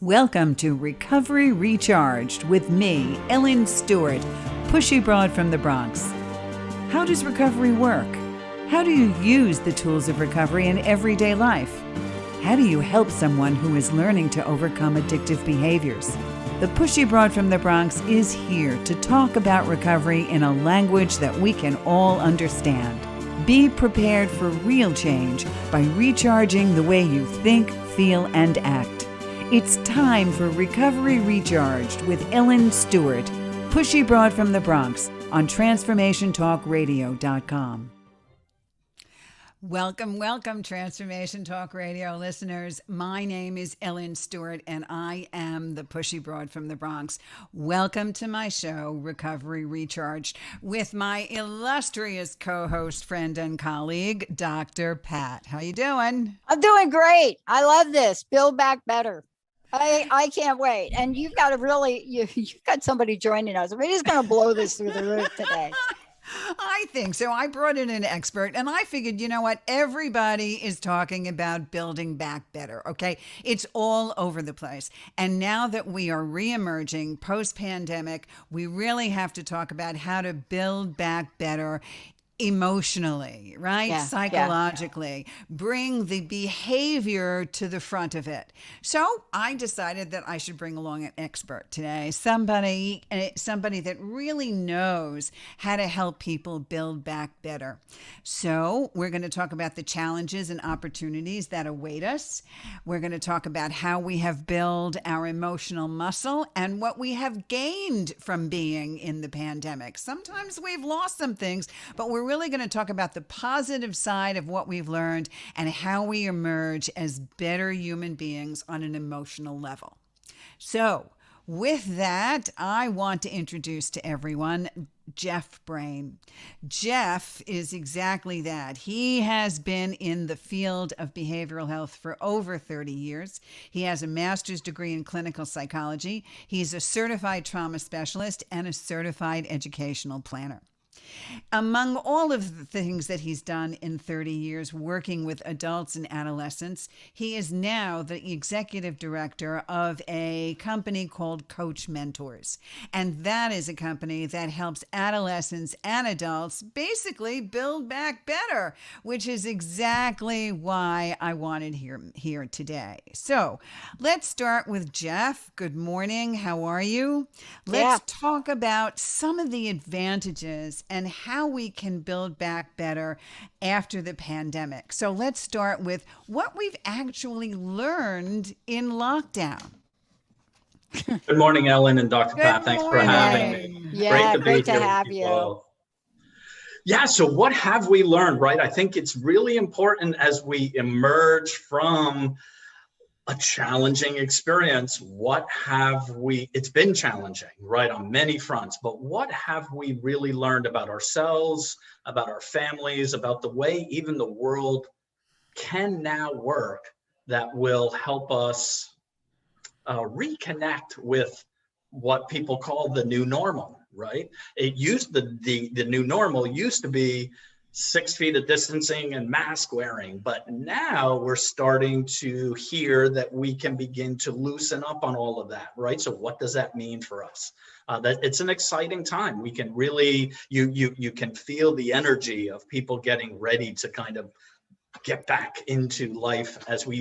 Welcome to Recovery Recharged with me, Ellen Stewart, Pushy Broad from the Bronx. How does recovery work? How do you use the tools of recovery in everyday life? How do you help someone who is learning to overcome addictive behaviors? The Pushy Broad from the Bronx is here to talk about recovery in a language that we can all understand. Be prepared for real change by recharging the way you think, feel, and act. It's time for Recovery Recharged with Ellen Stewart, Pushy Broad from the Bronx on TransformationTalkRadio.com. Welcome, Transformation Talk Radio listeners. My name is Ellen Stewart, and I am the Pushy Broad from the Bronx. Welcome to my show, Recovery Recharged, with my illustrious co-host, friend, and colleague, Dr. Pat. How you doing? I'm doing great. I love this. Build Back Better. I can't wait. And you've got you've got somebody joining us. We're just going to blow this through the roof today. I think so. I brought in an expert and I figured, you know what? Everybody is talking about building back better. Okay. It's all over the place. And now that we are reemerging post-pandemic, we really have to talk about how to build back better emotionally, right? Yeah, psychologically, bring the behavior to the front of it. So I decided that I should bring along an expert today, somebody that really knows how to help people build back better. So we're going to talk about the challenges and opportunities that await us. We're going to talk about how we have built our emotional muscle and what we have gained from being in the pandemic. Sometimes we've lost some things, but we're really going to talk about the positive side of what we've learned and how we emerge as better human beings on an emotional level. So with that, I want to introduce to everyone Jeff Brain. Jeff is exactly that. He has been in the field of behavioral health for over 30 years. He has a master's degree in clinical psychology. He's a certified trauma specialist and a certified educational planner. Among all of the things that he's done in 30 years working with adults and adolescents, he is now the executive director of a company called Coach Mentors. And that is a company that helps adolescents and adults basically build back better, which is exactly why I wanted him here today. So let's start with Jeff. Good morning. How are you? Let's talk about some of the advantages and how we can build back better after the pandemic. So let's start with what we've actually learned in lockdown. Good morning, Ellen and Dr. Pat. Thanks for having me. Yeah, great to have you. Yeah, so what have we learned, right? I think it's really important as we emerge from a challenging experience. It's been challenging, right, on many fronts, but what have we really learned about ourselves, about our families, about the way even the world can now work that will help us reconnect with what people call the new normal, right? The new normal used to be 6 feet of distancing and mask wearing. But now we're starting to hear that we can begin to loosen up on all of that, right? So what does that mean for us? That it's an exciting time. We can really, you can feel the energy of people getting ready to kind of get back into life as it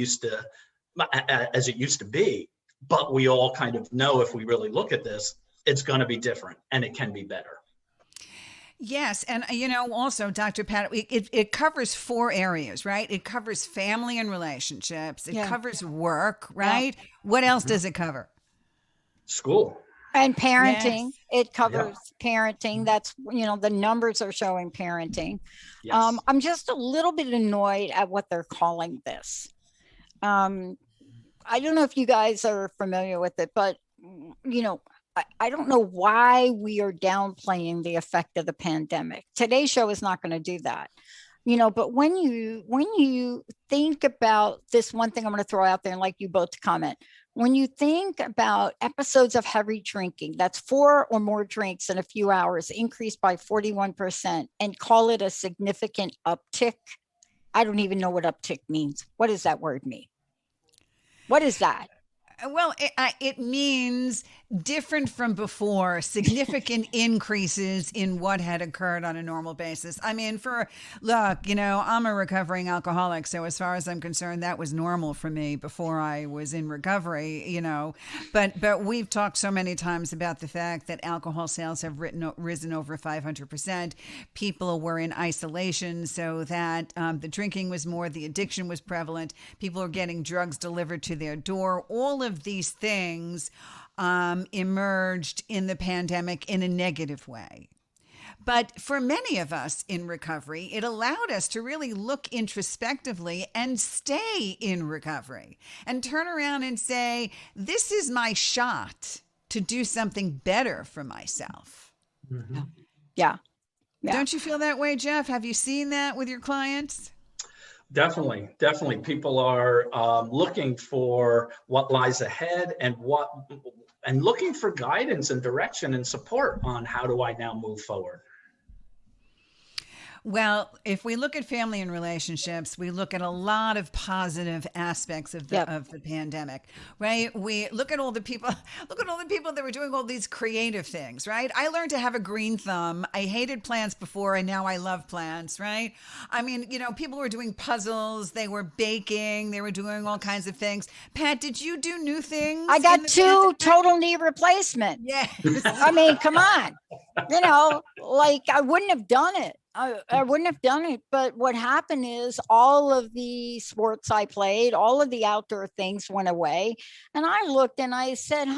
used to be. But we all kind of know, if we really look at this, it's going to be different and it can be better. Yes. And, also, Dr. Pat, it covers 4 areas, right? It covers family and relationships. It covers work, right? Yeah. What else does it cover? School. And parenting. Yes. It covers parenting. That's, the numbers are showing parenting. Yes. I'm just a little bit annoyed at what they're calling this. I don't know if you guys are familiar with it, but, I don't know why we are downplaying the effect of the pandemic. Today's show is not going to do that. But when you think about this, one thing I'm going to throw out there and like you both to comment, when you think about episodes of heavy drinking, that's 4 or more drinks in a few hours, increased by 41%, and call it a significant uptick. I don't even know what uptick means. What does that word mean? What is that? Well, it means different from before, significant increases in what had occurred on a normal basis. I mean, look, I'm a recovering alcoholic. So as far as I'm concerned, that was normal for me before I was in recovery, but we've talked so many times about the fact that alcohol sales have risen over 500%. People were in isolation, so that the drinking was more, the addiction was prevalent. People are getting drugs delivered to their door. All of these things emerged in the pandemic in a negative way. But for many of us in recovery, it allowed us to really look introspectively and stay in recovery and turn around and say, this is my shot to do something better for myself. Mm-hmm. Yeah. Don't you feel that way, Jeff? Have you seen that with your clients? Definitely. People are looking for what lies ahead and looking for guidance and direction and support on how do I now move forward. Well, if we look at family and relationships, we look at a lot of positive aspects of the pandemic, right? We look at all the people that were doing all these creative things, right? I learned to have a green thumb. I hated plants before, and now I love plants, right? I mean, people were doing puzzles, they were baking, they were doing all kinds of things. Pat, did you do new things? I got 2 total knee replacement. Yeah. I mean, come on. I wouldn't have done it. I wouldn't have done it. But what happened is all of the sports I played, all of the outdoor things went away. And I looked and I said,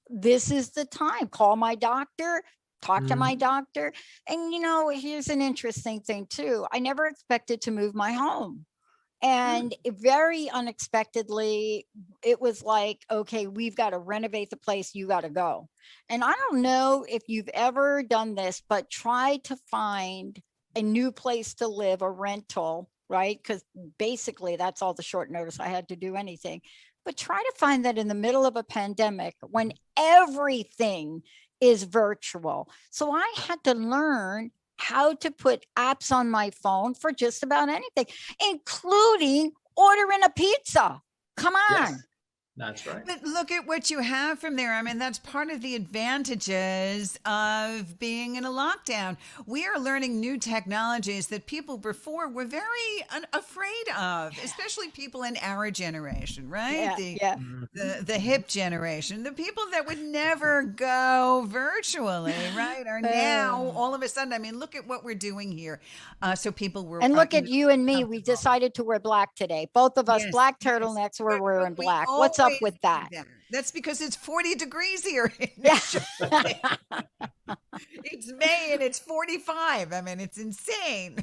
this is the time. Call my doctor, talk to my doctor. And, here's an interesting thing too. I never expected to move my home. And very unexpectedly, it was like, okay, we've got to renovate the place. You got to go. And I don't know if you've ever done this, but try to find a new place to live, a rental, right? Because basically that's all the short notice I had to do anything. But try to find that in the middle of a pandemic when everything is virtual. So I had to learn how to put apps on my phone for just about anything, including ordering a pizza. Come on. Yes, that's right. But look at what you have from there. I mean, that's part of the advantages of being in a lockdown. We are learning new technologies that people before were very afraid of, especially people in our generation, right? The hip generation, the people that would never go virtually, right? Are now all of a sudden, I mean, look at what we're doing here. So people were. And look at you and me. We decided to wear black today. Both of us, black turtlenecks, we're wearing black. What's up with that? That's because it's 40 degrees here. Yeah. It's May and it's 45. I mean, it's insane.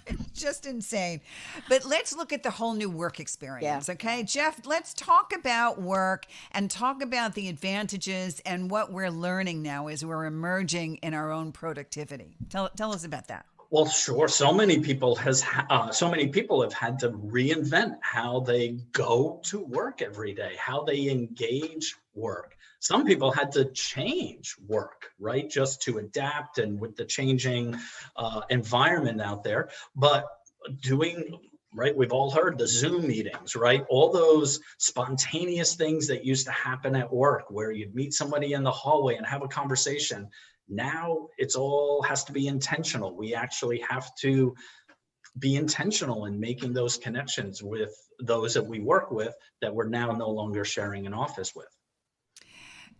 It's just insane. But let's look at the whole new work experience. Okay, Jeff, let's talk about work and talk about the advantages and what we're learning now as we're emerging in our own productivity. Tell us about that. Well, sure. So many people have had to reinvent how they go to work every day, how they engage work. Some people had to change work, right, just to adapt and with the changing environment out there. But right, we've all heard the Zoom meetings, right? All those spontaneous things that used to happen at work where you'd meet somebody in the hallway and have a conversation. Now it's all has to be intentional. We actually have to be intentional in making those connections with those that we work with that we're now no longer sharing an office with.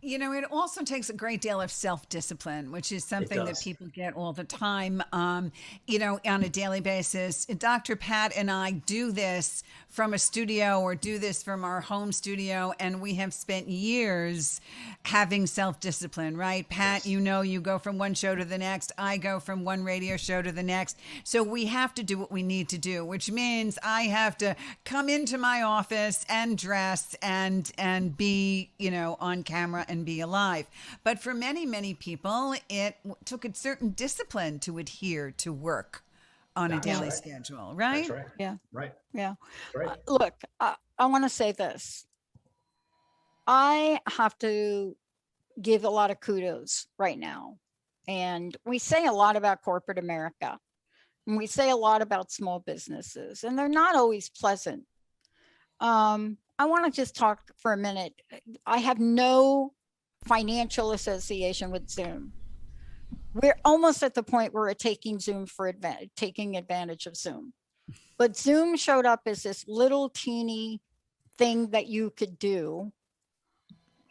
It also takes a great deal of self-discipline, which is something that people get all the time, on a daily basis. Dr. Pat and I do this from a studio or do this from our home studio, and we have spent years having self-discipline, right? Pat, you go from one show to the next. I go from one radio show to the next. So we have to do what we need to do, which means I have to come into my office and dress and be, on camera and be alive. But for many, many people, it took a certain discipline to adhere to work on a daily schedule, right? That's right. Yeah. Right. Yeah. Right. Look, I want to say this. I have to give a lot of kudos right now. And we say a lot about corporate America, and we say a lot about small businesses, and they're not always pleasant. I want to just talk for a minute. I have no financial association with Zoom. We're almost at the point where we're taking taking advantage of Zoom. But Zoom showed up as this little teeny thing that you could do.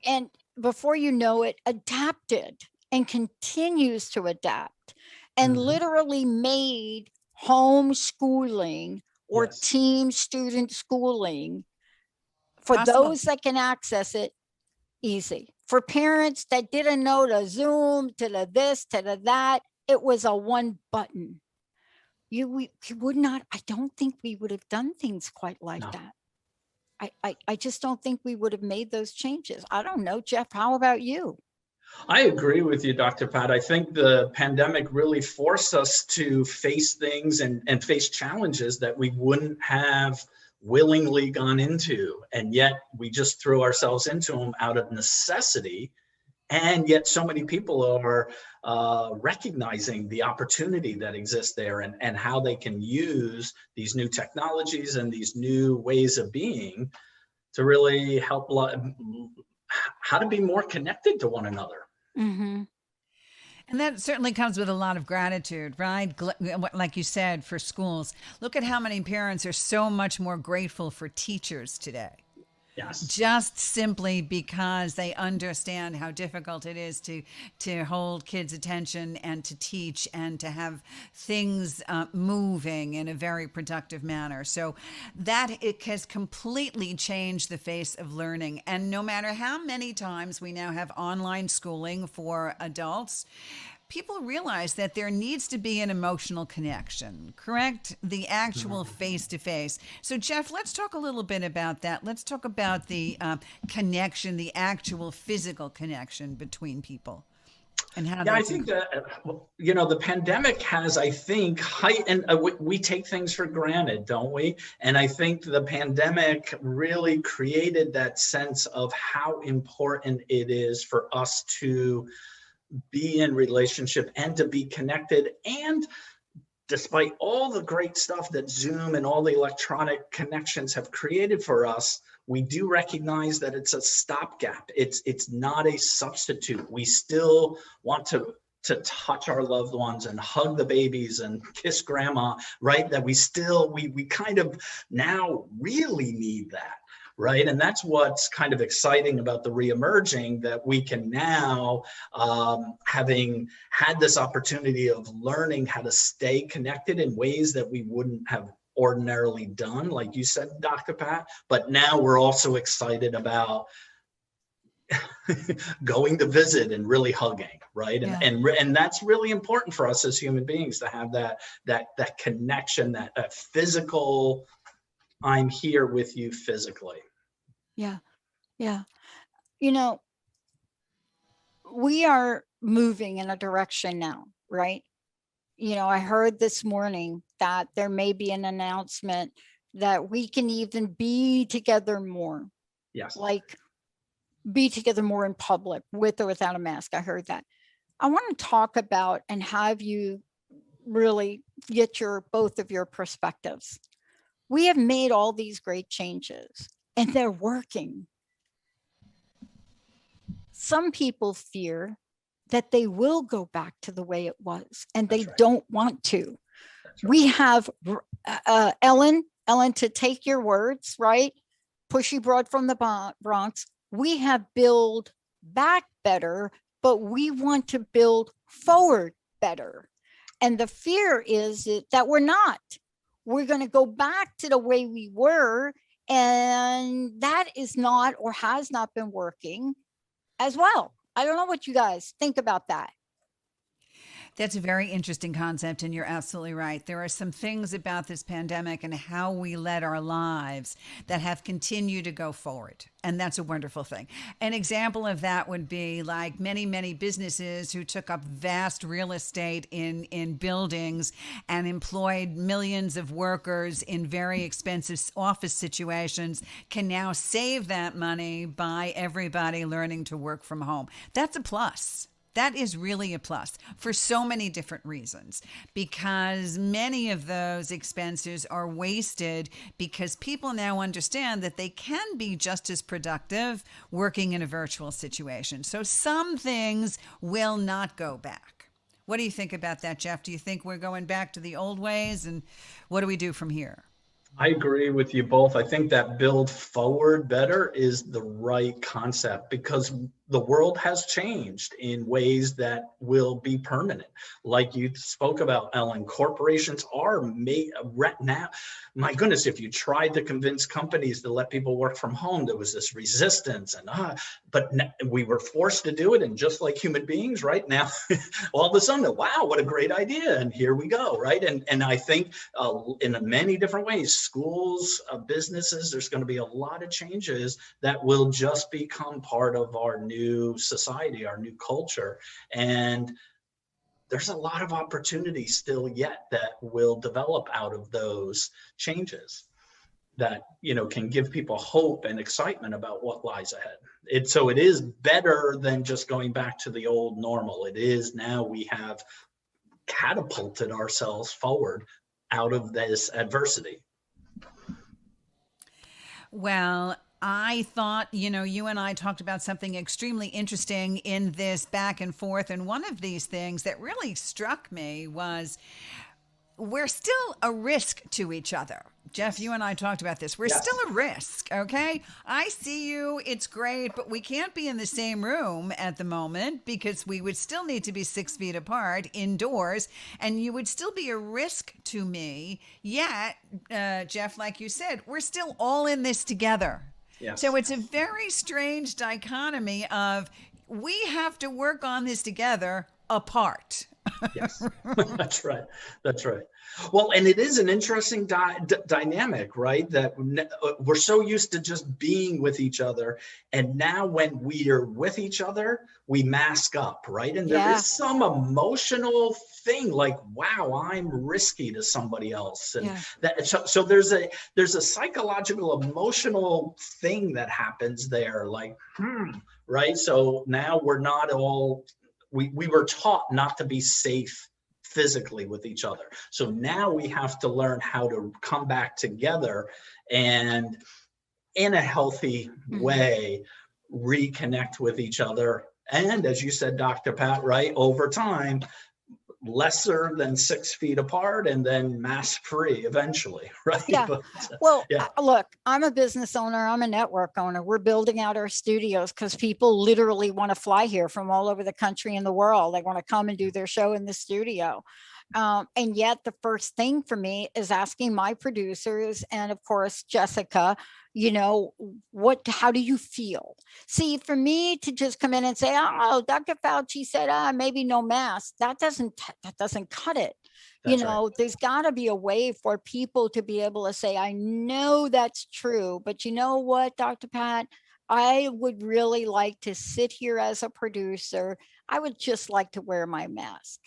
And before you know it, adapted and continues to adapt and literally made homeschooling or team student schooling for those that can access it easy. For parents that didn't know the Zoom, to the this, to the that, it was a one button. We would not, I don't think we would have done things quite like that. I just don't think we would have made those changes. I don't know, Jeff, how about you? I agree with you, Dr. Pat. I think the pandemic really forced us to face things and face challenges that we wouldn't have willingly gone into. And yet we just threw ourselves into them out of necessity. And yet so many people are recognizing the opportunity that exists there and how they can use these new technologies and these new ways of being to really help how to be more connected to one another. And that certainly comes with a lot of gratitude, right? Like you said, for schools. Look at how many parents are so much more grateful for teachers today. Yes. Just simply because they understand how difficult it is to hold kids' attention and to teach and to have things moving in a very productive manner. So that it has completely changed the face of learning. And no matter how many times we now have online schooling for adults, people realize that there needs to be an emotional connection, correct? The actual face-to-face. So, Jeff, let's talk a little bit about that. Let's talk about the connection, the actual physical connection between people. And how I think that, the pandemic has, I think, heightened, we take things for granted, don't we? And I think the pandemic really created that sense of how important it is for us to be in relationship and to be connected. And despite all the great stuff that Zoom and all the electronic connections have created for us, we do recognize that it's a stopgap. It's not a substitute. We still want to touch our loved ones and hug the babies and kiss grandma, right? That we kind of now really need that. Right. And that's what's kind of exciting about the reemerging, that we can now, having had this opportunity of learning how to stay connected in ways that we wouldn't have ordinarily done, like you said, Dr. Pat. But now we're also excited about going to visit and really hugging, right? And that's really important for us as human beings, to have that connection, that physical, I'm here with you physically. Yeah. We are moving in a direction now, right? I heard this morning that there may be an announcement that we can even be together more. Yes. Like be together more in public with or without a mask. I heard that. I want to talk about and have you really get both of your perspectives. We have made all these great changes and they're working. Some people fear that they will go back to the way it was, and they don't want to. We have Ellen, to take your words, right? Pushy brought from the Bronx. We have built back better, but we want to build forward better. And the fear is that we're not. We're going to go back to the way we were, and that is not or has not been working as well. I don't know what you guys think about that. That's a very interesting concept, and you're absolutely right. There are some things about this pandemic and how we led our lives that have continued to go forward, and that's a wonderful thing. An example of that would be like many businesses who took up vast real estate in buildings and employed millions of workers in very expensive office situations can now save that money by everybody learning to work from home. That's a plus. That is really a plus for so many different reasons, because many of those expenses are wasted because people now understand that they can be just as productive working in a virtual situation. So some things will not go back. What do you think about that, Jeff? Do you think we're going back to the old ways, and what do we do from here? I agree with you both. I think that build forward better is the right concept because the world has changed in ways that will be permanent. Like you spoke about, Ellen, corporations are made right now. My goodness, if you tried to convince companies to let people work from home, there was this resistance, but we were forced to do it. And just like human beings right now, all of a sudden, wow, what a great idea. And here we go, right? And I think in many different ways, schools, businesses, there's going to be a lot of changes that will just become part of our new society, our new culture. And there's a lot of opportunity still yet that will develop out of those changes that, can give people hope and excitement about what lies ahead. So it is better than just going back to the old normal. It is now we have catapulted ourselves forward out of this adversity. Well, I thought, you and I talked about something extremely interesting in this back and forth. And one of these things that really struck me was we're still a risk to each other. Jeff, you and I talked about this. We're still a risk, okay? I see you, it's great, but we can't be in the same room at the moment because we would still need to be 6 feet apart indoors, and you would still be a risk to me. Yet, Jeff, like you said, we're still all in this together. Yes. So it's a very strange dichotomy of we have to work on this together apart. Yes, that's right. That's right. Well, and it is an interesting dynamic, right? That we're so used to just being with each other. And now when we are with each other, we mask up, right? And there is some emotional thing like, wow, I'm risky to somebody else. And so there's a psychological, emotional thing that happens there, like, right? So now we're not all, we were taught not to be safe physically with each other. So now we have to learn how to come back together and in a healthy way, reconnect with each other. And as you said, Dr. Pat, right, over time, lesser than 6 feet apart and then mask free eventually, right? Yeah. Look, I'm a business owner. I'm a network owner. We're building out our studios because people literally want to fly here from all over the country and the world. They want to come and do their show in the studio. And yet the first thing for me is asking my producers and of course, Jessica, how do you feel? See, for me to just come in and say, oh, Dr. Fauci said, maybe no mask, that doesn't cut it. That's right. There's got to be a way for people to be able to say, I know that's true, but you know what, Dr. Pat, I would really like to sit here as a producer. I would just like to wear my mask,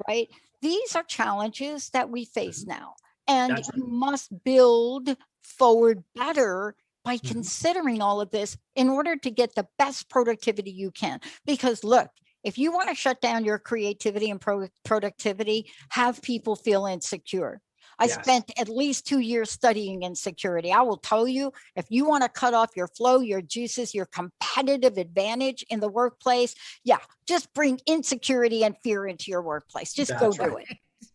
right? These are challenges that we face now. And you must build forward better by considering all of this in order to get the best productivity you can. Because look, if you want to shut down your creativity and productivity, have people feel insecure. I spent at least 2 years studying insecurity. I will tell you, if you want to cut off your flow, your juices, your competitive advantage in the workplace, just bring insecurity and fear into your workplace. Just go do it.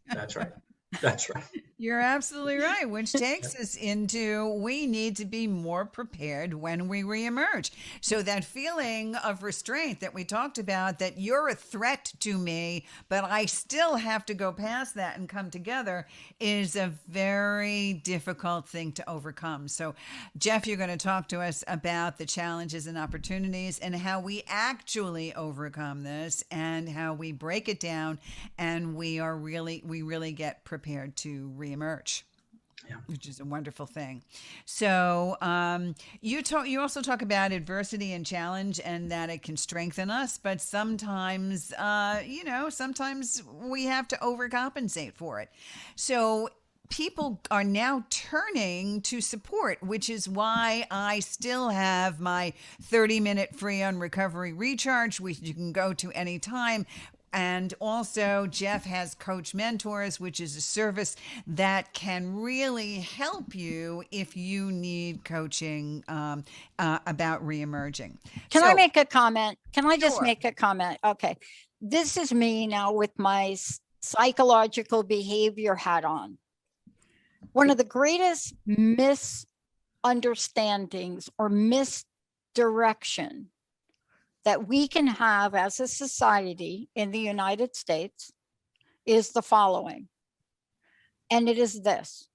That's right. That's right. You're absolutely right, which takes us into we need to be more prepared when we reemerge. So that feeling of restraint that we talked about, that you're a threat to me, but I still have to go past that and come together, is a very difficult thing to overcome. So, Jeff, you're going to talk to us about the challenges and opportunities and how we actually overcome this and how we break it down and we really get prepared to reemerge. Yeah. Which is a wonderful thing. So you also talk about adversity and challenge and that it can strengthen us, but sometimes sometimes we have to overcompensate for it. So people are now turning to support, which is why I still have my 30-minute free on recovery recharge, which you can go to anytime. And also, Jeff has Coach Mentors, which is a service that can really help you if you need coaching about reemerging. Can I make a comment? Can I just Sure. make a comment? Okay. This is me now with my psychological behavior hat on. One of the greatest misunderstandings or misdirection that we can have as a society in the United States is the following. And it is this: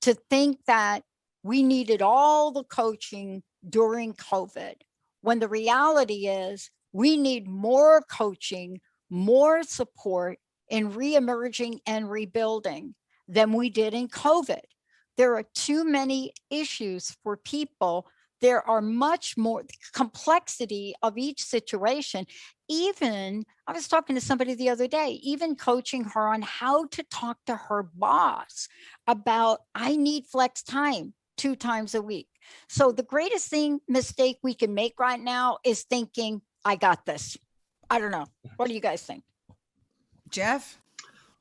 to think that we needed all the coaching during COVID, when the reality is we need more coaching, more support in reemerging and rebuilding than we did in COVID. There are too many issues for people. There are much more complexity of each situation. Even, I was talking to somebody the other day, even coaching her on how to talk to her boss about, I need flex time 2 times a week. So the greatest mistake we can make right now is thinking, I got this. I don't know. What do you guys think? Jeff?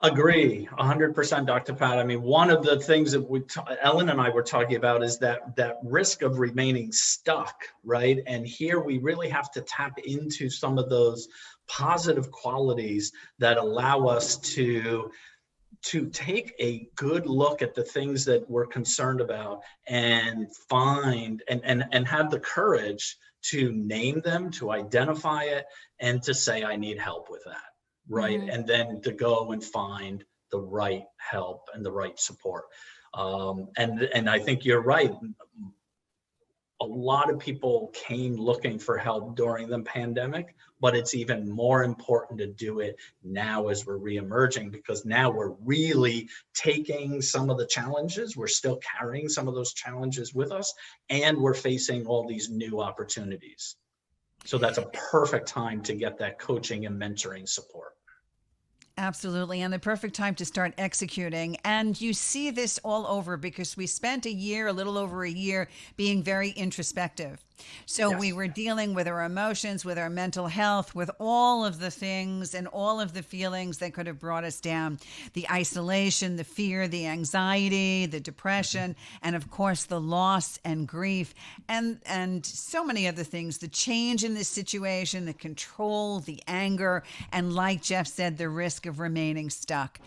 Agree 100%, Dr. Pat. I mean, one of the things that Ellen and I were talking about is that risk of remaining stuck, right? And here we really have to tap into some of those positive qualities that allow us to take a good look at the things that we're concerned about and find and have the courage to name them, to identify it, and to say, I need help with that. Right. Mm-hmm. And then to go and find the right help and the right support. And I think you're right. A lot of people came looking for help during the pandemic, but it's even more important to do it now as we're reemerging, because now we're really taking some of the challenges. We're still carrying some of those challenges with us, and we're facing all these new opportunities. So that's a perfect time to get that coaching and mentoring support. Absolutely. And the perfect time to start executing. And you see this all over because we spent a little over a year, being very introspective. So yes. We were dealing with our emotions, with our mental health, with all of the things and all of the feelings that could have brought us down. The isolation, the fear, the anxiety, the depression, and of course the loss and grief and so many other things. The change in this situation, the control, the anger, and like Jeff said, the risk of remaining stuck.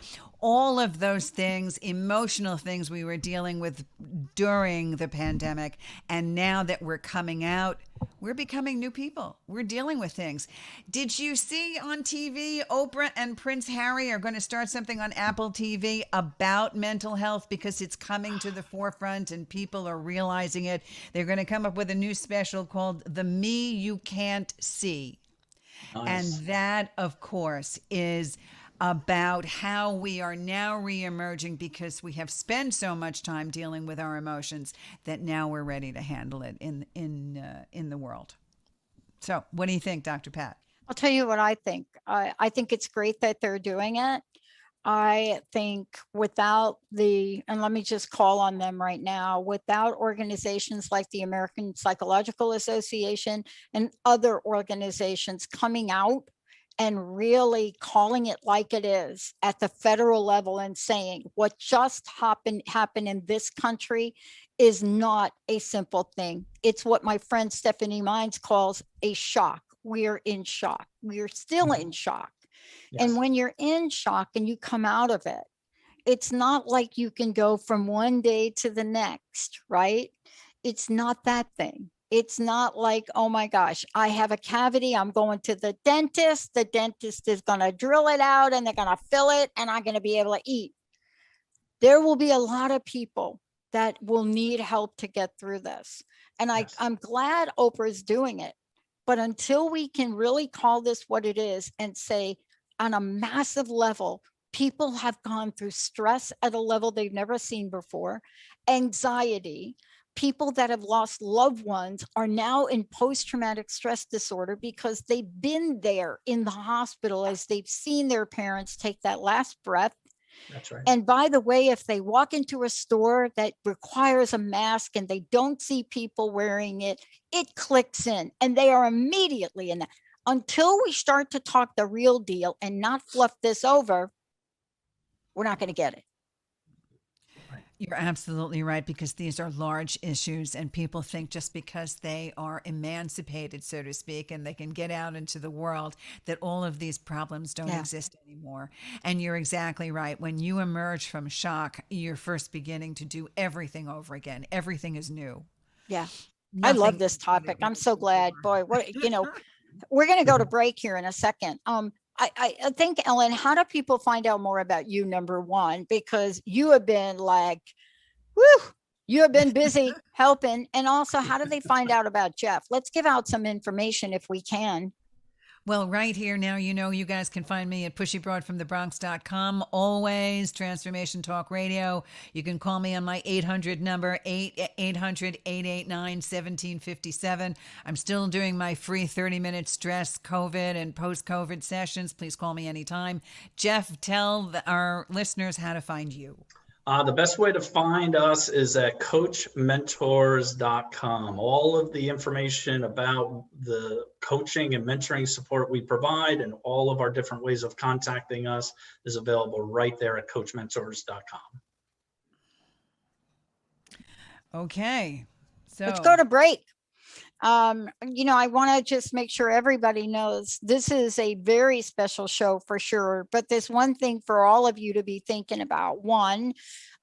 All of those things, emotional things we were dealing with during the pandemic. And now that we're coming out, we're becoming new people. We're dealing with things. Did you see on TV, Oprah and Prince Harry are going to start something on Apple TV about mental health because it's coming to the forefront and people are realizing it. They're going to come up with a new special called The Me You Can't See. Nice. And that, of course, is about how we are now reemerging because we have spent so much time dealing with our emotions that now we're ready to handle it in the world. So what do you think, Dr. Pat? I'll tell you what I think. I think it's great that they're doing it. I think without and let me just call on them right now, without organizations like the American Psychological Association and other organizations coming out and really calling it like it is at the federal level and saying what just happened in this country is not a simple thing. It's what my friend Stephanie Mines calls a shock. We're in shock. We're still in shock. Yes. And when you're in shock and you come out of it, It's not like you can go from one day to the next, right? It's not that thing. It's not like, oh my gosh, I have a cavity. I'm going to the dentist. The dentist is going to drill it out and they're going to fill it and I'm going to be able to eat. There will be a lot of people that will need help to get through this. And Yes. I'm glad Oprah's doing it. But until we can really call this what it is and say on a massive level, people have gone through stress at a level they've never seen before, anxiety. People that have lost loved ones are now in post-traumatic stress disorder because they've been there in the hospital as they've seen their parents take that last breath. That's right. And by the way, if they walk into a store that requires a mask and they don't see people wearing it, it clicks in and they are immediately in that. Until we start to talk the real deal and not fluff this over, we're not going to get it. You're absolutely right, because these are large issues and people think just because they are emancipated, so to speak, and they can get out into the world, that all of these problems don't exist anymore. And you're exactly right. When you emerge from shock, you're first beginning to do everything over again. Everything is new. Yeah. I love this topic. I'm so glad. Boy, what, you know, we're going to go to break here in a second. I think, Ellen, how do people find out more about you, number one? Because you have been like, whoo, you have been busy helping. And also, how do they find out about Jeff? Let's give out some information if we can. Well, right here now, you know, you guys can find me at pushybroadfromthebronx.com. Always Transformation Talk Radio. You can call me on my 800 number, 800-889-1757. I'm still doing my free 30-minute stress, COVID, and post-COVID sessions. Please call me anytime. Jeff, tell our listeners how to find you. The best way to find us is at coachmentors.com. All of the information about the coaching and mentoring support we provide and all of our different ways of contacting us is available right there at coachmentors.com. Okay. So let's go to break. You know, I want to just make sure everybody knows this is a very special show for sure, but there's one thing for all of you to be thinking about. One,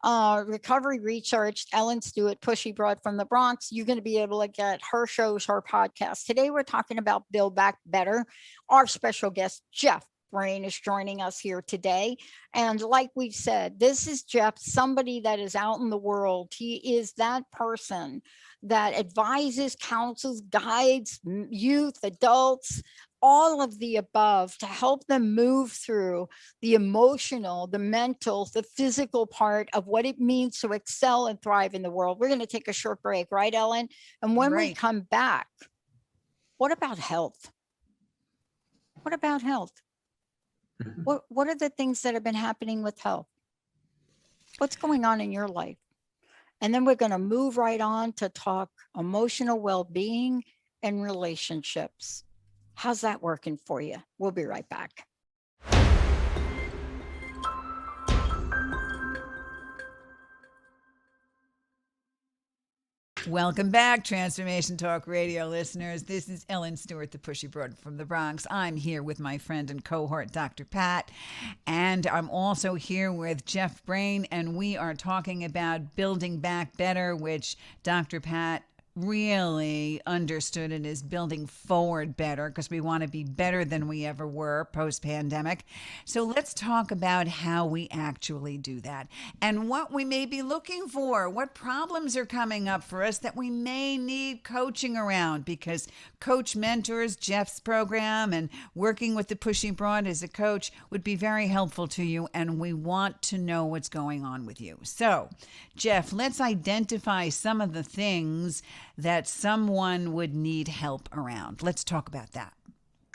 Recovery Recharged, Ellen Stewart, Pushy Broad from the Bronx. You're going to be able to get her shows, her podcast. Today, we're talking about Build Back Better. Our special guest, Jeff Brain, is joining us here today. And like we've said, this is Jeff, somebody that is out in the world. He is that person that advises, counsels, guides youth, adults, all of the above to help them move through the emotional, the mental, the physical part of what it means to excel and thrive in the world. We're going to take a short break, right, Ellen? And when we come back, what about health? What about health? What are the things that have been happening with health? What's going on in your life? And then we're going to move right on to talk emotional well-being and relationships. How's that working for you? We'll be right back. Welcome back, Transformation Talk Radio listeners. This is Ellen Stewart, the Pushy Broad from the Bronx. I'm here with my friend and cohort, Dr. Pat, and I'm also here with Jeff Brain, and we are talking about building back better, which Dr. Pat really understood it as building forward better, because we want to be better than we ever were post-pandemic. So let's talk about how we actually do that and what we may be looking for, what problems are coming up for us that we may need coaching around, because Coach Mentors, Jeff's program, and working with the Pushy Broad as a coach would be very helpful to you, and we want to know what's going on with you. So, Jeff, let's identify some of the things that someone would need help around. Let's talk about that.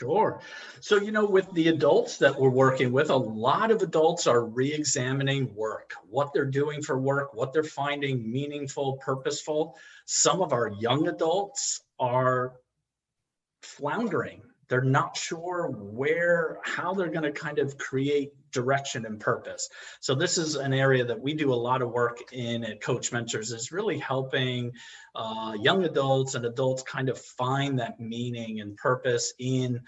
Sure. So, you know, with the adults that we're working with, a lot of adults are re-examining work, what they're doing for work, what they're finding meaningful, purposeful. Some of our young adults are floundering. They're not sure how they're going to kind of create direction and purpose. So this is an area that we do a lot of work in at Coach Mentors, is really helping young adults and adults kind of find that meaning and purpose in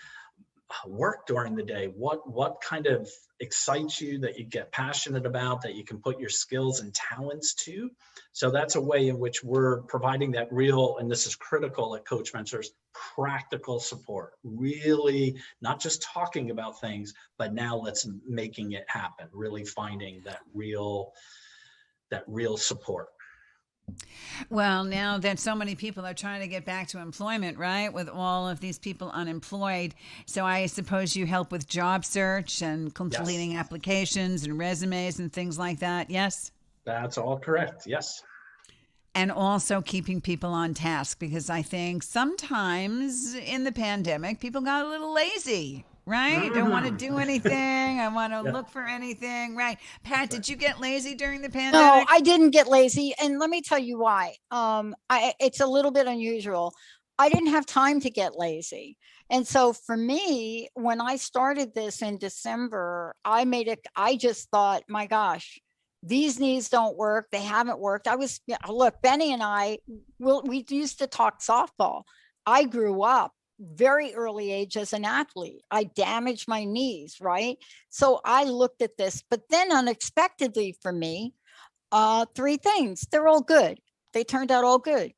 work during the day? What kind of excites you, that you get passionate about, that you can put your skills and talents to? So that's a way in which we're providing that real, and this is critical at Coach Mentors, practical support. Really not just talking about things, but now let's making it happen, really finding that real support. Well, now that so many people are trying to get back to employment, right? With all of these people unemployed. So I suppose you help with job search and completing applications and resumes and things like that. Yes? That's all correct. Yes. And also keeping people on task, because I think sometimes in the pandemic, people got a little lazy, right? Don't want to do anything. I want to look for anything, right? Pat, did you get lazy during the pandemic? No, I didn't get lazy. And let me tell you why. It's a little bit unusual. I didn't have time to get lazy. And so for me, when I started this in December, I just thought, my gosh, these knees don't work. They haven't worked. Look, Benny and we used to talk softball. I grew up very early age as an athlete. I damaged my knees, right? So I looked at this, but then unexpectedly for me, 3 things, they're all good. They turned out all good.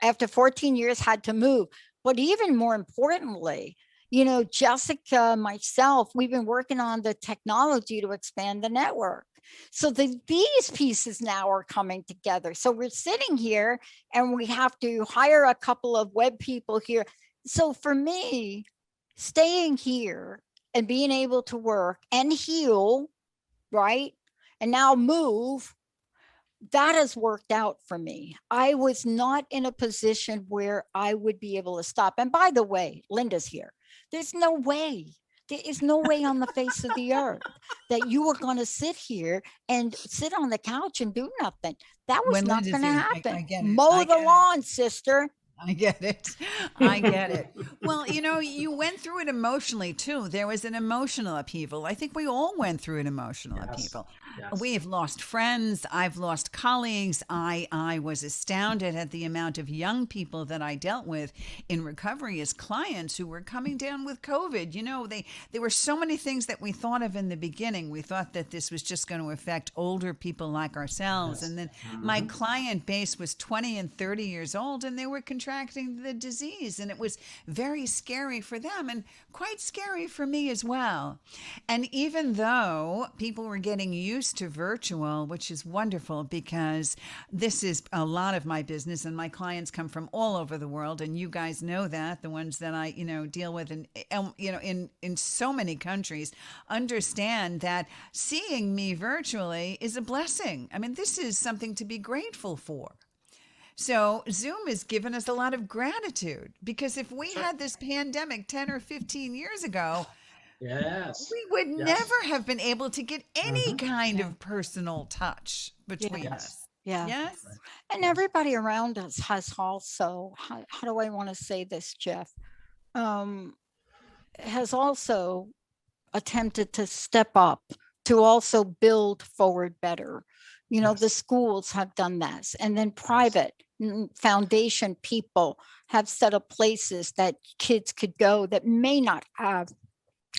After 14 years, had to move. But even more importantly, Jessica, myself, we've been working on the technology to expand the network. So these pieces now are coming together. So we're sitting here and we have to hire a couple of web people here. So for me, staying here and being able to work and heal, right? And now move, that has worked out for me. I was not in a position where I would be able to stop. And by the way, Linda's here. There's no way. There is no way on the face of the earth that you were going to sit here and sit on the couch and do nothing. That was not going to happen. Mow the lawn, sister. I get it. I get it. Well, you went through it emotionally too. There was an emotional upheaval. I think we all went through an emotional upheaval. Yes. We have lost friends. I've lost colleagues. I was astounded at the amount of young people that I dealt with in recovery as clients who were coming down with COVID. There were so many things that we thought of in the beginning. We thought that this was just going to affect older people like ourselves. Yes. And then my client base was 20 and 30 years old, and they were contracting the disease. And it was very scary for them and quite scary for me as well. And even though people were getting used to virtual, which is wonderful because this is a lot of my business and my clients come from all over the world. And you guys know that, the ones that I, deal with in so many countries, understand that seeing me virtually is a blessing. I mean, this is something to be grateful for. So Zoom has given us a lot of gratitude, because if we had this pandemic 10 or 15 years ago, yes, we would never have been able to get any kind of personal touch between us. Yeah. Yes. Right. And everybody around us has also, how do I want to say this, Jeff? Has also attempted to step up to also build forward better. The schools have done this, and then private foundation people have set up places that kids could go that may not have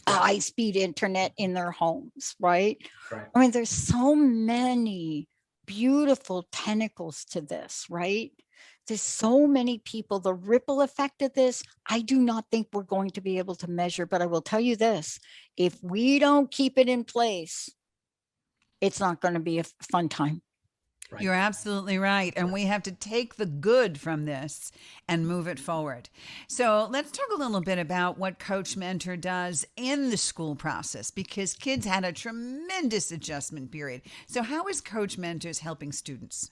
high-speed internet in their homes, right? I mean, there's so many beautiful tentacles to this, right? There's so many people. The ripple effect of this, I do not think we're going to be able to measure, but I will tell you this, if we don't keep it in place, it's not going to be a fun time. Right. You're absolutely right. And we have to take the good from this and move it forward. So let's talk a little bit about what Coach Mentor does in the school process, because kids had a tremendous adjustment period. So how is Coach Mentors helping students?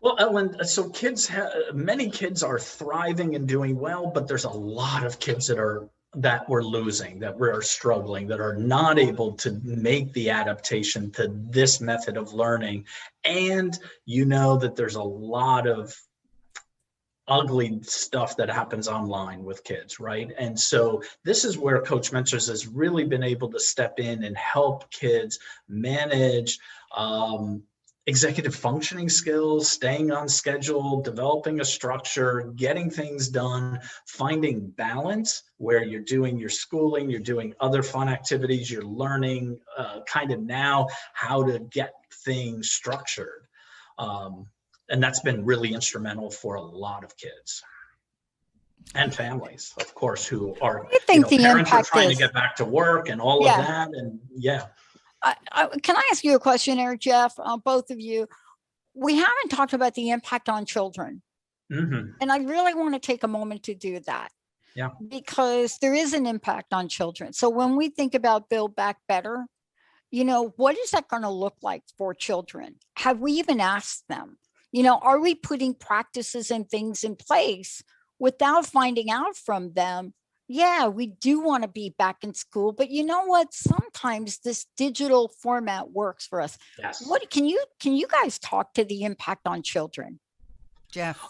Well, Ellen, so many kids are thriving and doing well, but there's a lot of kids that we're losing, that we're struggling, that are not able to make the adaptation to this method of learning. And that there's a lot of ugly stuff that happens online with kids, right? And so this is where Coach Mentors has really been able to step in and help kids manage executive functioning skills, staying on schedule, developing a structure, getting things done, finding balance where you're doing your schooling, you're doing other fun activities, you're learning kind of now how to get things structured. And that's been really instrumental for a lot of kids and families, of course, who are, I think the parents are impact trying to is, get back to work and all of that. And can I ask you a question there, Jeff? Both of you, we haven't talked about the impact on children. Mm-hmm. And I really want to take a moment to do that. Yeah. Because there is an impact on children. So when we think about Build Back Better, what is that going to look like for children? Have we even asked them? Are we putting practices and things in place without finding out from them? Yeah, we do want to be back in school, but you know what? Sometimes this digital format works for us. Yes. What can you guys talk to the impact on children? Jeff,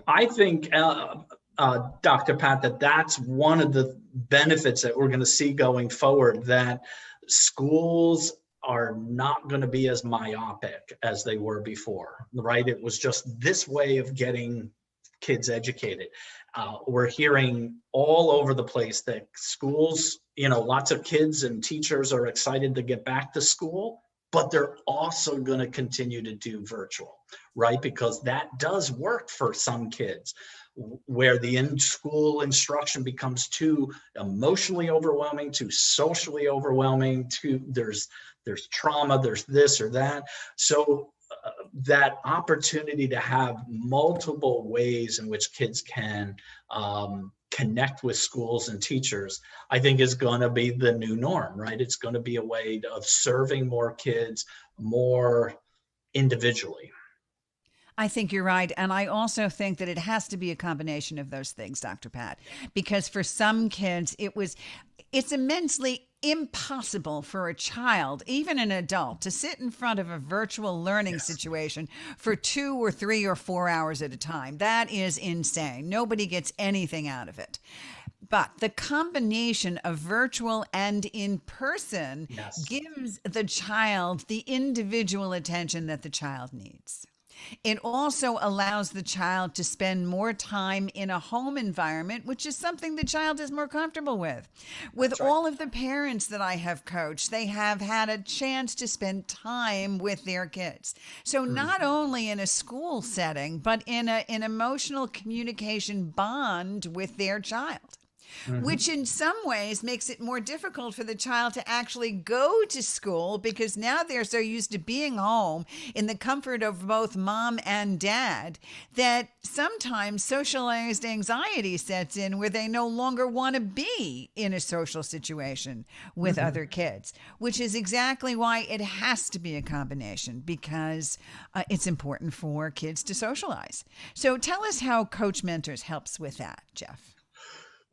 I think, Dr. Pat, that's one of the benefits that we're going to see going forward, that schools are not going to be as myopic as they were before, right? It was just this way of getting kids educated. We're hearing all over the place that schools, lots of kids and teachers are excited to get back to school, but they're also going to continue to do virtual, right? Because that does work for some kids, where the in-school instruction becomes too emotionally overwhelming, too socially overwhelming, there's trauma, there's this or that. So that opportunity to have multiple ways in which kids can connect with schools and teachers, I think is going to be the new norm, right? It's going to be a way of serving more kids more individually. I think you're right. And I also think that it has to be a combination of those things, Dr. Pat, because for some kids, it's immensely impossible for a child, even an adult, to sit in front of a virtual learning situation for 2 or 3 or 4 hours at a time. That is insane. Nobody gets anything out of it. But the combination of virtual and in person gives the child the individual attention that the child needs. It also allows the child to spend more time in a home environment, which is something the child is more comfortable with. With all of the parents that I have coached, they have had a chance to spend time with their kids. So not only in a school setting, but in an emotional communication bond with their child. Which in some ways makes it more difficult for the child to actually go to school, because now they're so used to being home in the comfort of both mom and dad that sometimes socialized anxiety sets in, where they no longer want to be in a social situation with other kids, which is exactly why it has to be a combination, because it's important for kids to socialize. So tell us how Coach Mentors helps with that, Jeff.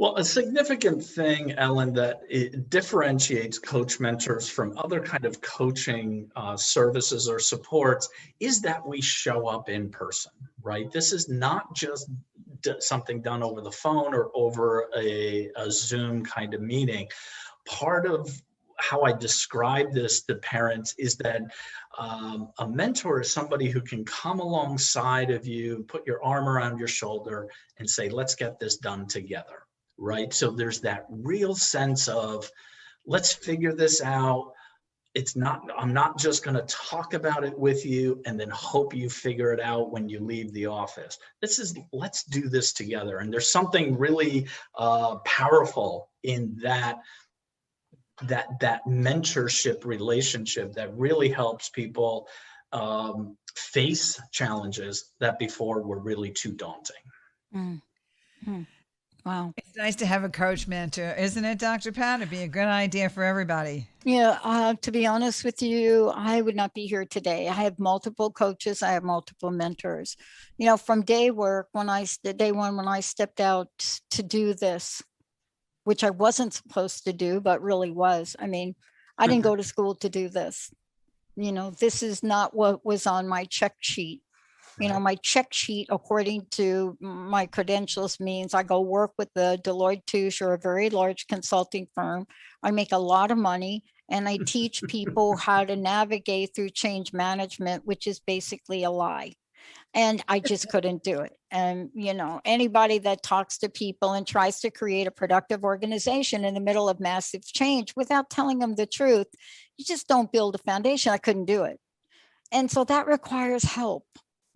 Well, a significant thing, Ellen, that it differentiates Coach Mentors from other kind of coaching services or supports is that we show up in person, right? This is not just something done over the phone or over a Zoom kind of meeting. Part of how I describe this to parents is that a mentor is somebody who can come alongside of you, put your arm around your shoulder and say, let's get this done together. Right. So there's that real sense of, let's figure this out. I'm not just going to talk about it with you and then hope you figure it out when you leave the office. Let's do this together. And there's something really powerful in that mentorship relationship that really helps people face challenges that before were really too daunting. Mm-hmm. Wow. It's nice to have a coach mentor, isn't it, Dr. Pat? It'd be a good idea for everybody. Yeah, to be honest with you, I would not be here today. I have multiple coaches. I have multiple mentors. From day one, when I stepped out to do this, which I wasn't supposed to do, but really was. I mean, I didn't go to school to do this. This is not what was on my check sheet. My check sheet, according to my credentials, means I go work with the Deloitte Touche or a very large consulting firm. I make a lot of money, and I teach people how to navigate through change management, which is basically a lie. And I just couldn't do it. And, anybody that talks to people and tries to create a productive organization in the middle of massive change without telling them the truth, you just don't build a foundation. I couldn't do it. And so that requires help.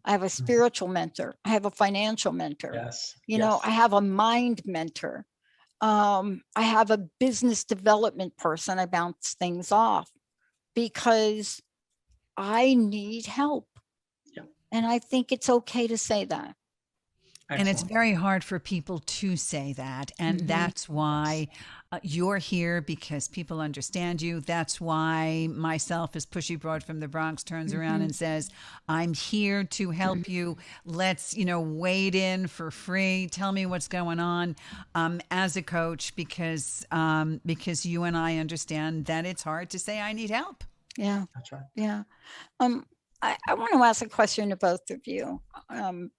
I have a spiritual mentor. I have a financial mentor. Yes. I have a mind mentor. I have a business development person I bounce things off because I need help. And I think it's okay to say that. Excellent. And it's very hard for people to say that. And that's why you're here, because people understand you. That's why myself, as Pushy Broad from the Bronx, turns around and says, I'm here to help you. Let's, wade in for free. Tell me what's going on as a coach, because you and I understand that it's hard to say I need help. Yeah. That's right. Yeah. I want to ask a question to both of you.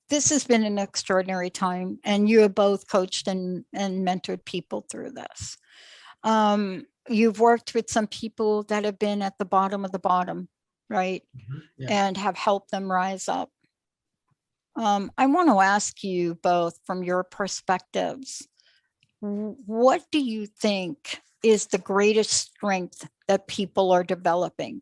This has been an extraordinary time, and you have both coached and mentored people through this. You've worked with some people that have been at the bottom of the bottom, right? Yeah. And have helped them rise up. I want to ask you both, from your perspectives, what do you think is the greatest strength that people are developing?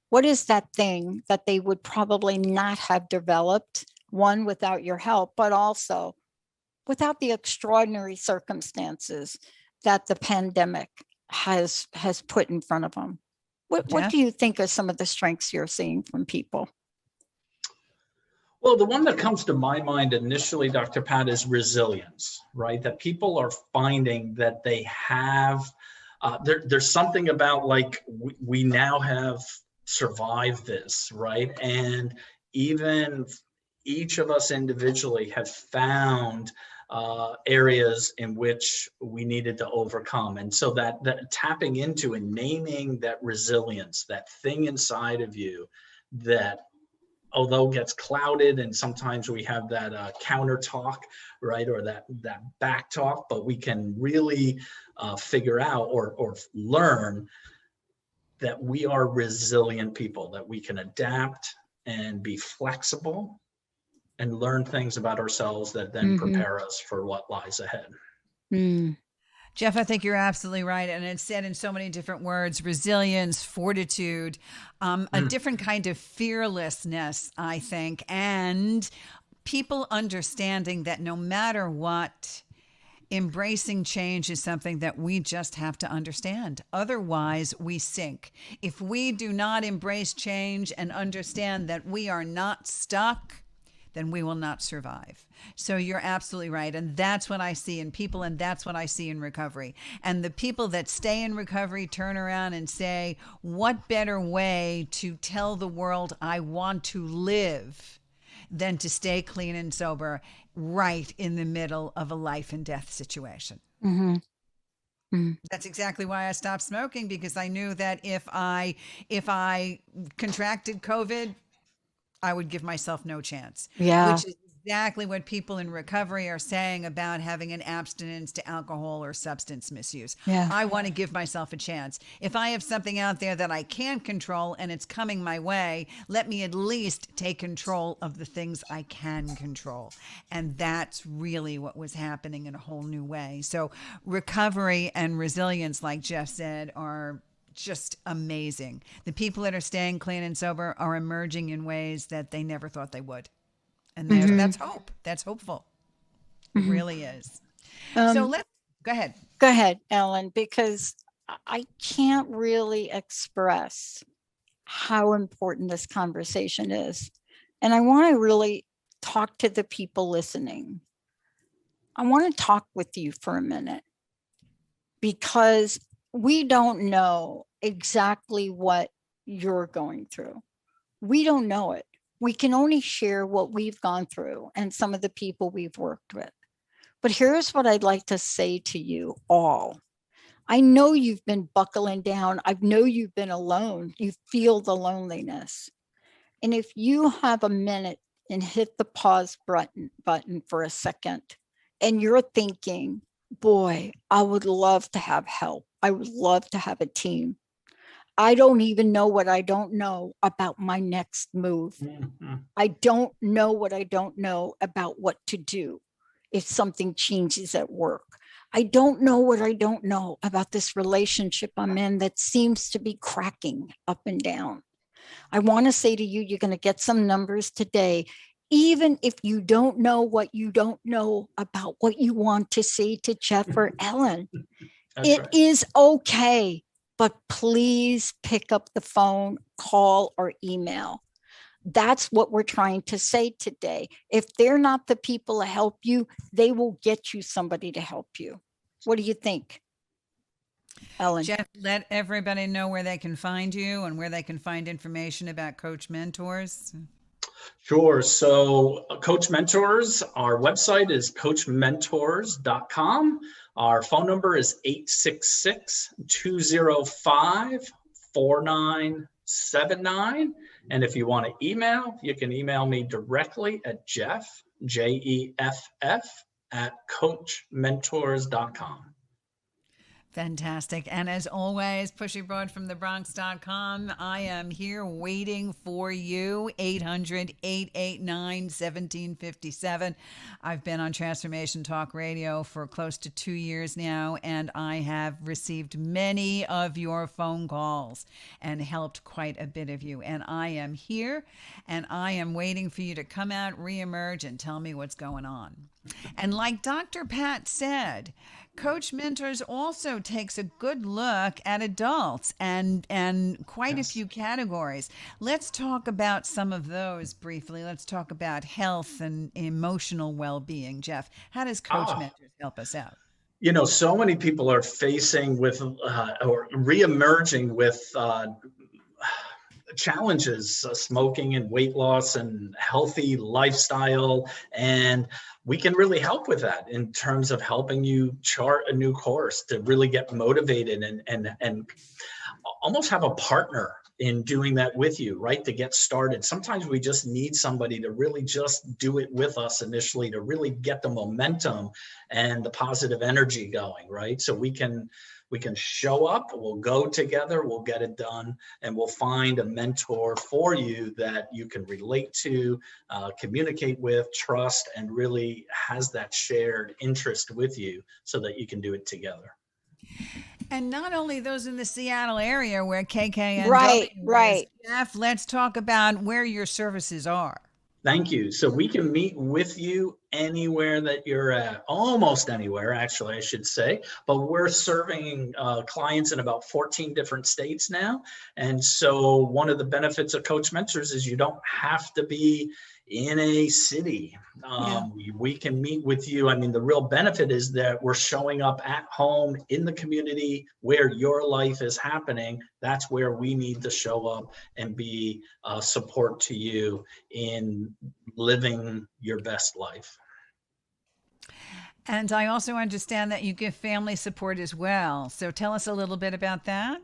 What is that thing that they would probably not have developed, one, without your help, but also without the extraordinary circumstances that the pandemic has put in front of them? What do you think are some of the strengths you're seeing from people? Well, the one that comes to my mind initially, Dr. Pat, is resilience, right? That people are finding that they have, there's something about, like, we now have survive this, right? And even each of us individually have found areas in which we needed to overcome. And so that tapping into and naming that resilience, that thing inside of you that, although gets clouded, and sometimes we have that counter talk, right? Or that back talk, but we can really figure out or learn that we are resilient people, that we can adapt and be flexible and learn things about ourselves that then prepare us for what lies ahead. Jeff, I think you're absolutely right. And it's said in so many different words: resilience, fortitude, a different kind of fearlessness, I think, and people understanding that no matter what, embracing change is something that we just have to understand. Otherwise, we sink. If we do not embrace change and understand that we are not stuck, then we will not survive. So you're absolutely right. And that's what I see in people, and that's what I see in recovery. And the people that stay in recovery turn around and say, what better way to tell the world I want to live than to stay clean and sober right in the middle of a life and death situation. That's exactly why I stopped smoking, because I knew that if I contracted COVID, I would give myself no chance. Yeah. Which is exactly what people in recovery are saying about having an abstinence to alcohol or substance misuse. Yeah. I want to give myself a chance. If I have something out there that I can't control and it's coming my way, let me at least take control of the things I can control. And that's really what was happening in a whole new way. So recovery and resilience, like Jeff said, are just amazing. The people that are staying clean and sober are emerging in ways that they never thought they would. And that's hope. That's hopeful. It really is. So let's go ahead. Go ahead, Ellen, because I can't really express how important this conversation is. And I want to really talk to the people listening. I want to talk with you for a minute, because we don't know exactly what you're going through. We don't know it. We can only share what we've gone through and some of the people we've worked with. But here's what I'd like to say to you all. I know you've been buckling down. I know you've been alone. You feel the loneliness. And if you have a minute and hit the pause button for a second, and you're thinking, boy, I would love to have help. I would love to have a team. I don't even know what I don't know about my next move. I don't know what I don't know about what to do if something changes at work. I don't know what I don't know about this relationship I'm in that seems to be cracking up and down. I want to say to you, you're going to get some numbers today. Even if you don't know what you don't know about what you want to say to Jeff or Ellen, it is okay. But please pick up the phone, call, or email. That's what we're trying to say today. If they're not the people to help you, they will get you somebody to help you. What do you think, Ellen? Jeff, let everybody know where they can find you and where they can find information about Coach Mentors. Sure. So Coach Mentors, our website is coachmentors.com. Our phone number is 866-205-4979. And if you want to email, you can email me directly at Jeff, Jeff, at coachmentors.com. Fantastic. And as always, Pushy from the Bronx.com. I am here waiting for you. 800-889-1757. I've been on Transformation Talk Radio for close to 2 years now, and I have received many of your phone calls and helped quite a bit of you. And I am here, and I am waiting for you to come out, reemerge, and tell me what's going on. And like Dr. Pat said, Coach Mentors also takes a good look at adults and quite a few categories. Let's talk about some of those briefly. Let's talk about health and emotional well-being. Jeff, how does Coach Mentors help us out? You know, so many people are facing with or reemerging with challenges, smoking and weight loss and healthy lifestyle. And we can really help with that in terms of helping you chart a new course to really get motivated and almost have a partner in doing that with you, right? To get started. Sometimes we just need somebody to really just do it with us initially to really get the momentum and the positive energy going, right? So we can show up, we'll go together, we'll get it done, and we'll find a mentor for you that you can relate to, communicate with, trust, and really has that shared interest with you so that you can do it together. And not only those in the Seattle area where KKNW right. is, Jeff, let's talk about where your services are. Thank you. So we can meet with you anywhere that you're at, almost anywhere, actually, I should say. But we're serving clients in about 14 different states now. And so one of the benefits of Coach Mentors is you don't have to be in a city. We can meet with you. I mean, the real benefit is that we're showing up at home in the community where your life is happening. That's where we need to show up and be support to you in living your best life. And I also understand that you give family support as well. So tell us a little bit about that.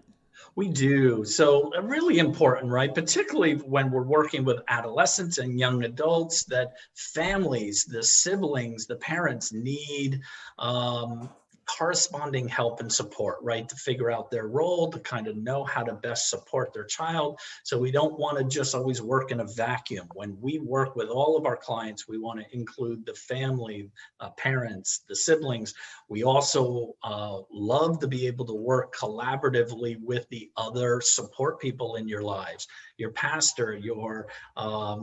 We do. So really important, right? Particularly when we're working with adolescents and young adults, that families, the siblings, the parents need corresponding help and support, right? To figure out their role, to kind of know how to best support their child. So we don't want to just always work in a vacuum. When we work with all of our clients, we want to include the family, parents, the siblings. We also love to be able to work collaboratively with the other support people in your lives, your pastor, your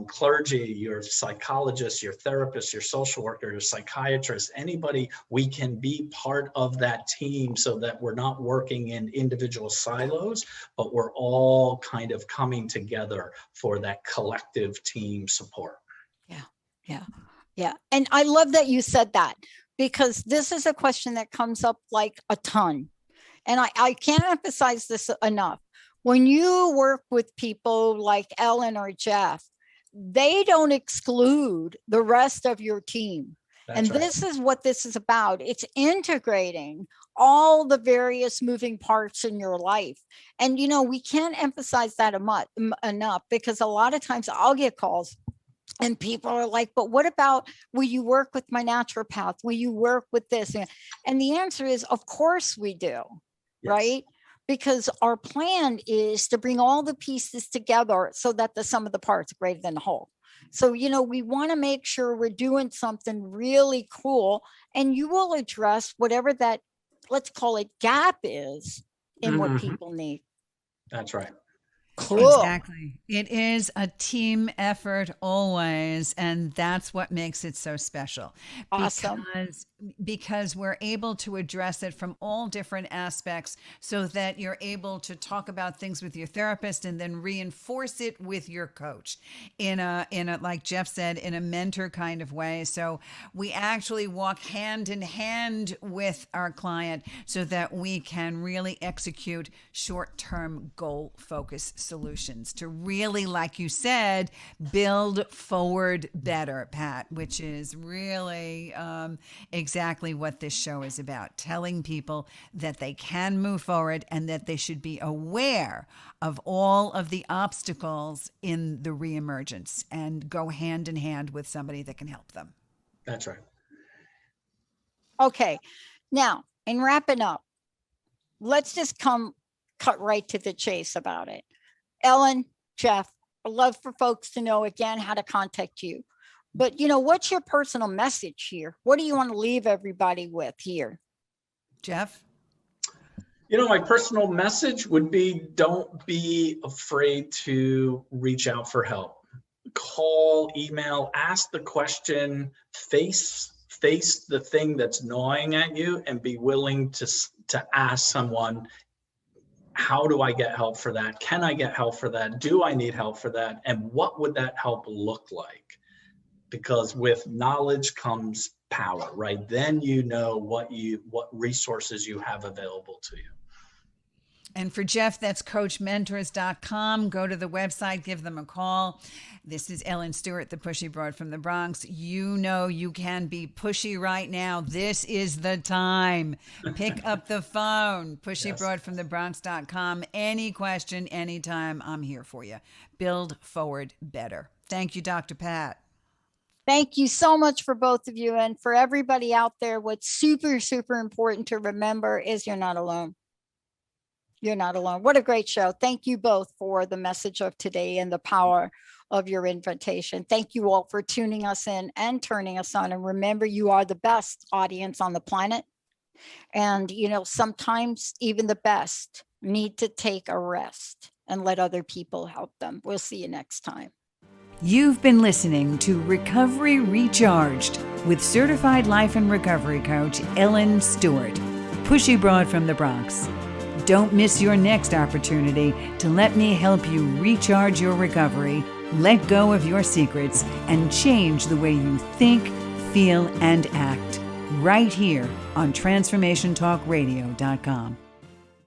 clergy, your psychologist, your therapist, your social worker, your psychiatrist, anybody. We can be part of that team so that we're not working in individual silos, but we're all kind of coming together for that collective team support. Yeah. And I love that you said that, because this is a question that comes up like a ton. And I can't emphasize this enough. When you work with people like Ellen or Jeff, they don't exclude the rest of your team. That's right. This is what this is about. It's integrating all the various moving parts in your life. And, you know, we can't emphasize that enough, because a lot of times I'll get calls And people are like, but what about, will you work with my naturopath? Will you work with this? And the answer is, of course we do, right? Because our plan is to bring all the pieces together so that the sum of the parts are greater than the whole. So, we want to make sure we're doing something really cool, and you will address whatever that, let's call it, gap is in what people need. That's right. Cool. Exactly. It is a team effort always, and that's what makes it so special. Awesome. Because we're able to address it from all different aspects, so that you're able to talk about things with your therapist and then reinforce it with your coach in a like Jeff said, in a mentor kind of way. So we actually walk hand in hand with our client so that we can really execute short-term goal-focused solutions to really, like you said, build forward better, Pat, which is really exactly what this show is about, telling people that they can move forward and that they should be aware of all of the obstacles in the reemergence and go hand in hand with somebody that can help them. That's right. Okay. Now, in wrapping up, let's just cut right to the chase about it. Ellen, Jeff, I'd love for folks to know again how to contact you. But, what's your personal message here? What do you want to leave everybody with here? Jeff? My personal message would be, don't be afraid to reach out for help. Call, email, ask the question, face the thing that's gnawing at you, and be willing to ask someone, how do I get help for that? Can I get help for that? Do I need help for that? And what would that help look like? Because with knowledge comes power, right? Then what resources you have available to you. And for Jeff, that's coachmentors.com. Go to the website, give them a call. This is Ellen Stewart, the Pushy Broad from the Bronx. You can be pushy right now. This is the time. Pick up the phone, pushybroadfromthebronx.com. Any question, anytime, I'm here for you. Build forward better. Thank you, Dr. Pat. Thank you so much for both of you. And for everybody out there, what's super, super important to remember is you're not alone. You're not alone. What a great show. Thank you both for the message of today and the power of your invitation. Thank you all for tuning us in and turning us on. And remember, you are the best audience on the planet. And, sometimes even the best need to take a rest and let other people help them. We'll see you next time. You've been listening to Recovery Recharged with certified life and recovery coach Ellen Stewart, Pushy Broad from the Bronx. Don't miss your next opportunity to let me help you recharge your recovery, let go of your secrets, and change the way you think, feel, and act right here on TransformationTalkRadio.com.